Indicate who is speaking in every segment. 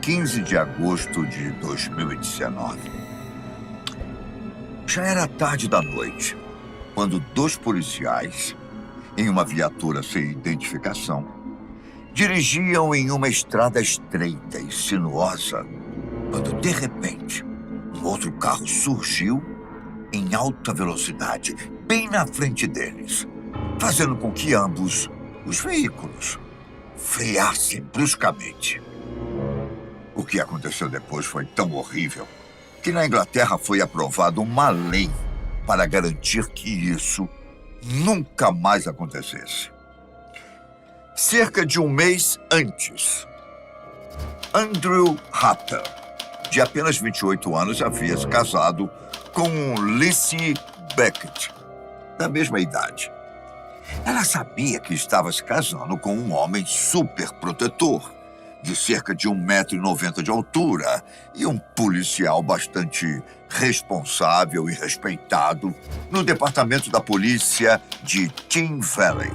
Speaker 1: 15 de agosto de 2019. Já era tarde da noite, quando dois policiais, em uma viatura sem identificação, dirigiam em uma estrada estreita e sinuosa, quando, de repente, um outro carro surgiu em alta velocidade, bem na frente deles, fazendo com que ambos, os veículos, freassem bruscamente. O que aconteceu depois foi tão horrível que na Inglaterra foi aprovada uma lei para garantir que isso nunca mais acontecesse. Cerca de um mês antes, Andrew Hatter, de apenas 28 anos, havia se casado com Lizzie Beckett, da mesma idade. Ela sabia que estava se casando com um homem super protetor, de cerca de 1,90 m de altura, e um policial bastante responsável e respeitado no departamento da polícia de Team Valley.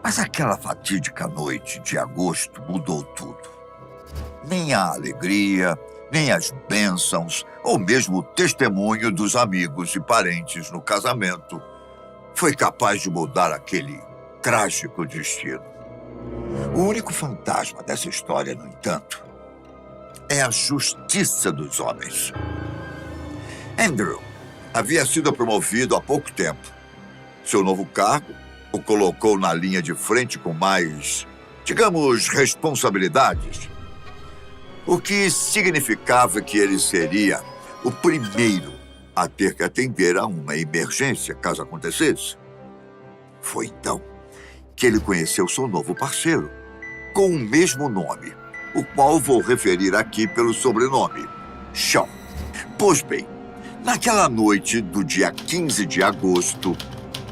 Speaker 1: Mas aquela fatídica noite de agosto mudou tudo. Nem a alegria, nem as bênçãos, ou mesmo o testemunho dos amigos e parentes no casamento foi capaz de mudar aquele trágico destino. O único fantasma dessa história, no entanto, é a justiça dos homens. Andrew havia sido promovido há pouco tempo. Seu novo cargo o colocou na linha de frente com mais, digamos, responsabilidades. O que significava que ele seria o primeiro a ter que atender a uma emergência, caso acontecesse. Foi então que ele conheceu seu novo parceiro, com o mesmo nome, o qual vou referir aqui pelo sobrenome, Shaw. Pois bem, naquela noite do dia 15 de agosto,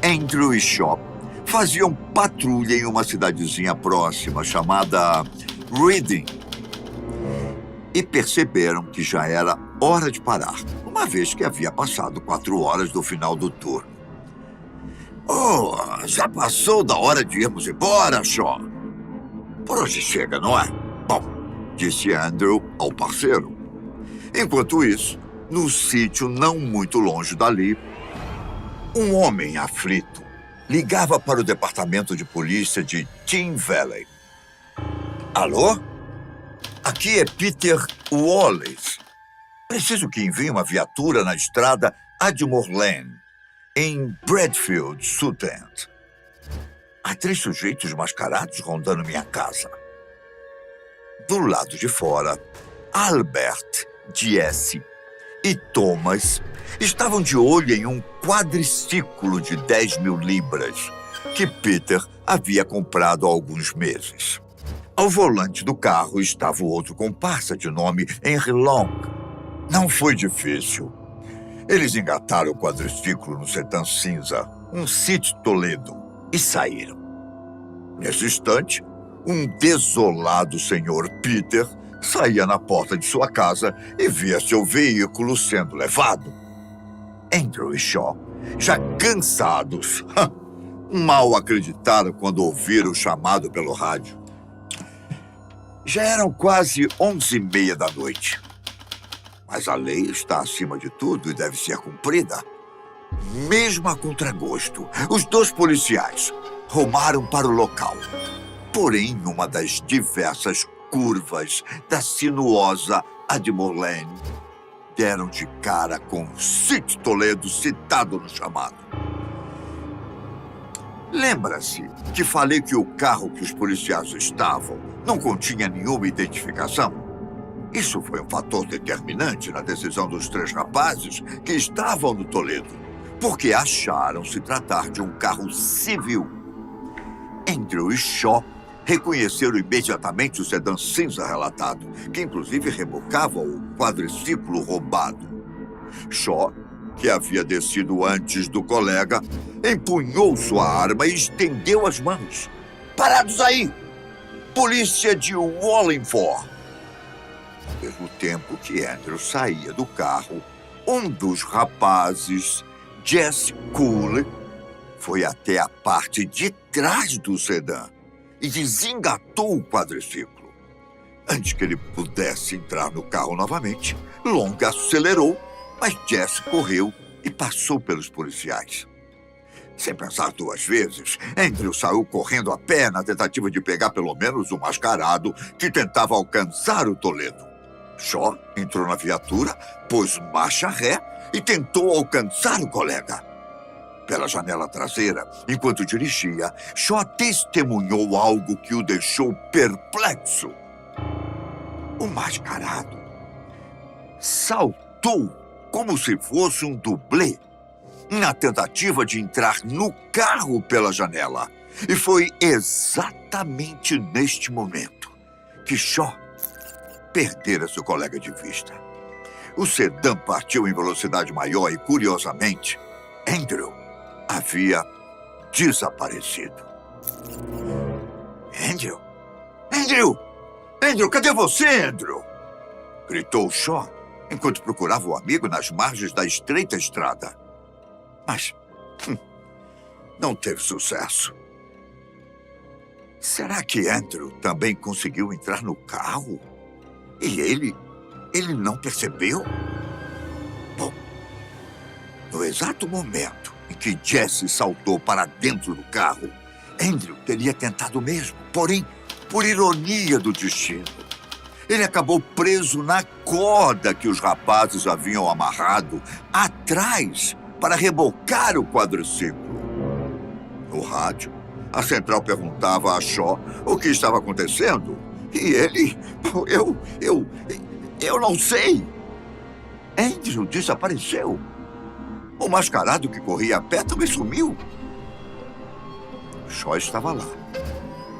Speaker 1: Andrew e Shaw faziam patrulha em uma cidadezinha próxima chamada Reading e perceberam que já era hora de parar, uma vez que havia passado 4 horas do final do turno. Oh, já passou da hora de irmos embora, Shaw. Por hoje chega, não é? Bom, disse Andrew ao parceiro. Enquanto isso, no sítio não muito longe dali, um homem aflito ligava para o departamento de polícia de Team Valley. Alô? Aqui é Peter Wallace. Preciso que envie uma viatura na estrada Admore Lane, em Bradfield, Sutherland. Há 3 sujeitos mascarados rondando minha casa. Do lado de fora, Albert, Jesse e Thomas estavam de olho em um quadriciclo de 10.000 libras que Peter havia comprado há alguns meses. Ao volante do carro estava o outro comparsa de nome Henry Long. Não foi difícil. Eles engataram o quadriciclo no sedã cinza, um Seat Toledo, e saíram. Nesse instante, um desolado senhor Peter saía na porta de sua casa e via seu veículo sendo levado. Andrew e Shaw, já cansados, mal acreditaram quando ouviram o chamado pelo rádio. Já eram quase 11h30 da noite. Mas a lei está acima de tudo e deve ser cumprida. Mesmo a contragosto, os 2 policiais rumaram para o local. Porém, em uma das diversas curvas da sinuosa Admore Lane, deram de cara com o Seat Toledo citado no chamado. Lembra-se que falei que o carro que os policiais estavam não continha nenhuma identificação? Isso foi um fator determinante na decisão dos 3 rapazes que estavam no Toledo, porque acharam se tratar de um carro civil. Andrew e Shaw reconheceram imediatamente o sedã cinza relatado, que inclusive rebocava o quadriciclo roubado. Shaw, que havia descido antes do colega, empunhou sua arma e estendeu as mãos. Parados aí! Polícia de Wallingford! Ao mesmo tempo que Andrew saía do carro, um dos rapazes, Jesse Cooley, foi até a parte de trás do sedã e desengatou o quadriciclo. Antes que ele pudesse entrar no carro novamente, Long acelerou, mas Jesse correu e passou pelos policiais. Sem pensar duas vezes, Andrew saiu correndo a pé na tentativa de pegar pelo menos o mascarado que tentava alcançar o Toledo. Shaw entrou na viatura, pôs marcha ré e tentou alcançar o colega. Pela janela traseira, enquanto dirigia, Shaw testemunhou algo que o deixou perplexo. O mascarado saltou como se fosse um dublê na tentativa de entrar no carro pela janela. E foi exatamente neste momento que Shaw perdera seu colega de vista. O sedã partiu em velocidade maior e, curiosamente, Andrew havia desaparecido. Andrew? Andrew! Andrew, cadê você, Andrew? Gritou Shaw enquanto procurava o amigo nas margens da estreita estrada. Mas não teve sucesso. Será que Andrew também conseguiu entrar no carro? E ele não percebeu? Bom, no exato momento em que Jesse saltou para dentro do carro, Andrew teria tentado o mesmo, porém, por ironia do destino, ele acabou preso na corda que os rapazes haviam amarrado atrás para rebocar o quadriciclo. No rádio, a central perguntava a Shaw o que estava acontecendo. E ele... Eu não sei. Andrew desapareceu. O mascarado que corria a pé também sumiu. Shaw estava lá,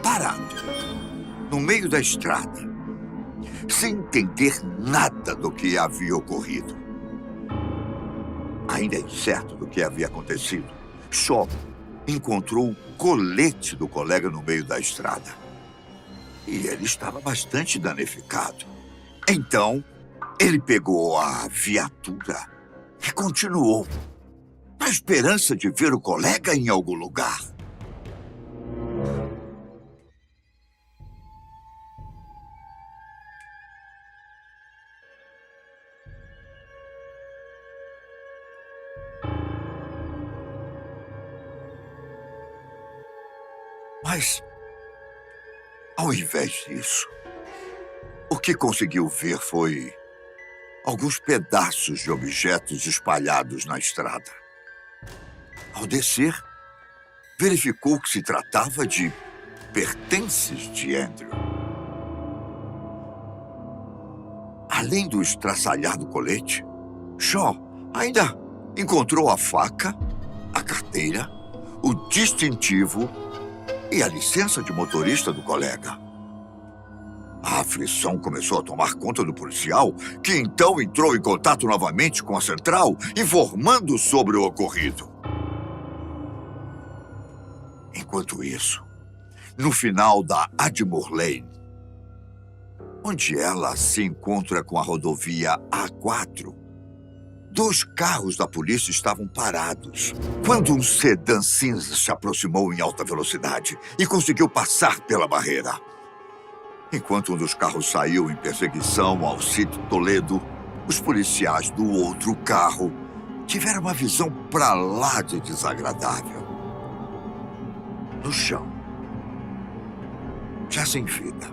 Speaker 1: parado, no meio da estrada, sem entender nada do que havia ocorrido. Ainda incerto do que havia acontecido, Shaw encontrou o colete do colega no meio da estrada. E ele estava bastante danificado. Então, ele pegou a viatura e continuou, na esperança de ver o colega em algum lugar. Mas, ao invés disso, o que conseguiu ver foi alguns pedaços de objetos espalhados na estrada. Ao descer, verificou que se tratava de pertences de Andrew. Além do estraçalhado colete, Shaw ainda encontrou a faca, a carteira, o distintivo e a licença de motorista do colega. A aflição começou a tomar conta do policial, que então entrou em contato novamente com a central, informando sobre o ocorrido. Enquanto isso, no final da Admore Lane, onde ela se encontra com a rodovia A4, 2 carros da polícia estavam parados quando um sedã cinza se aproximou em alta velocidade e conseguiu passar pela barreira. Enquanto um dos carros saiu em perseguição ao sítio Toledo, os policiais do outro carro tiveram uma visão pra lá de desagradável. No chão, já sem vida,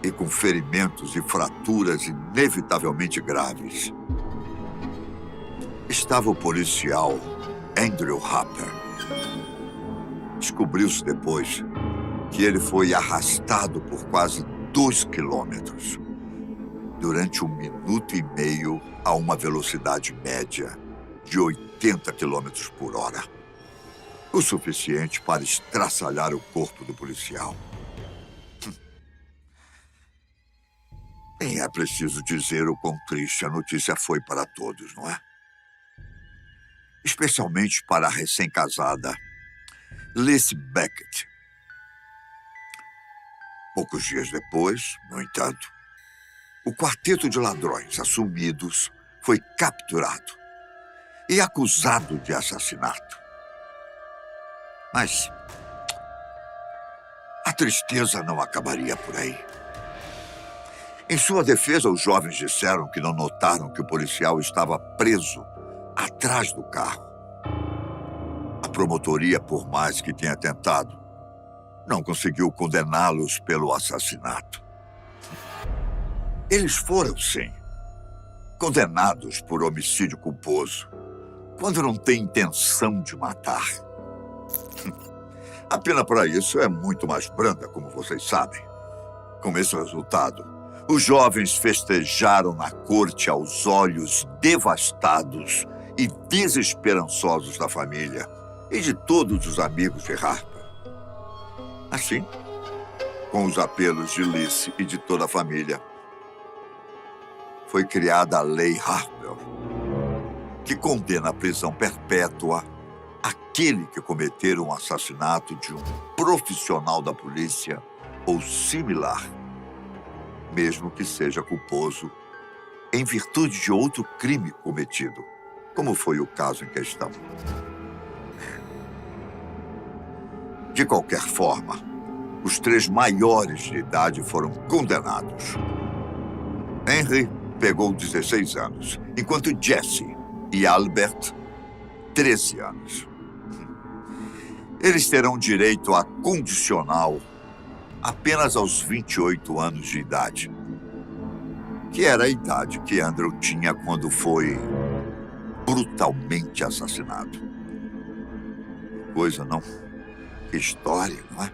Speaker 1: e com ferimentos e fraturas inevitavelmente graves, estava o policial Andrew Harper. Descobriu-se depois que ele foi arrastado por quase 2 quilômetros durante 1 minuto e meio a uma velocidade média de 80 quilômetros por hora. O suficiente para estraçalhar o corpo do policial. Nem é preciso dizer o quão triste a notícia foi para todos, não é? Especialmente para a recém-casada Lizzie Beckett. Poucos dias depois, no entanto, o quarteto de ladrões assumidos foi capturado e acusado de assassinato. Mas a tristeza não acabaria por aí. Em sua defesa, os jovens disseram que não notaram que o policial estava preso atrás do carro. A promotoria, por mais que tenha tentado, não conseguiu condená-los pelo assassinato. Eles foram, sim, condenados por homicídio culposo, quando não tem intenção de matar. A pena para isso é muito mais branda, como vocês sabem. Com esse resultado, os jovens festejaram na corte aos olhos devastados e desesperançosos da família e de todos os amigos de Harper. Assim, com os apelos de Lizzie e de toda a família, foi criada a Lei Harper, que condena à prisão perpétua aquele que cometer um assassinato de um profissional da polícia ou similar, mesmo que seja culposo em virtude de outro crime cometido, como foi o caso em questão. De qualquer forma, os 3 maiores de idade foram condenados. Henry pegou 16 anos, enquanto Jesse e Albert, 13 anos. Eles terão direito a condicional apenas aos 28 anos de idade, que era a idade que Andrew tinha quando foi brutalmente assassinado. Coisa, não? Que história, não é?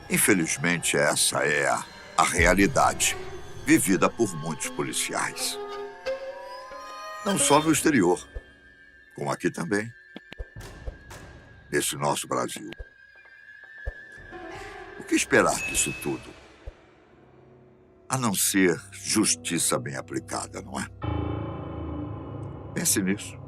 Speaker 1: Infelizmente, essa é a realidade vivida por muitos policiais. Não só no exterior, como aqui também, nesse nosso Brasil. O que esperar disso tudo? A não ser justiça bem aplicada, não é? Pense nisso.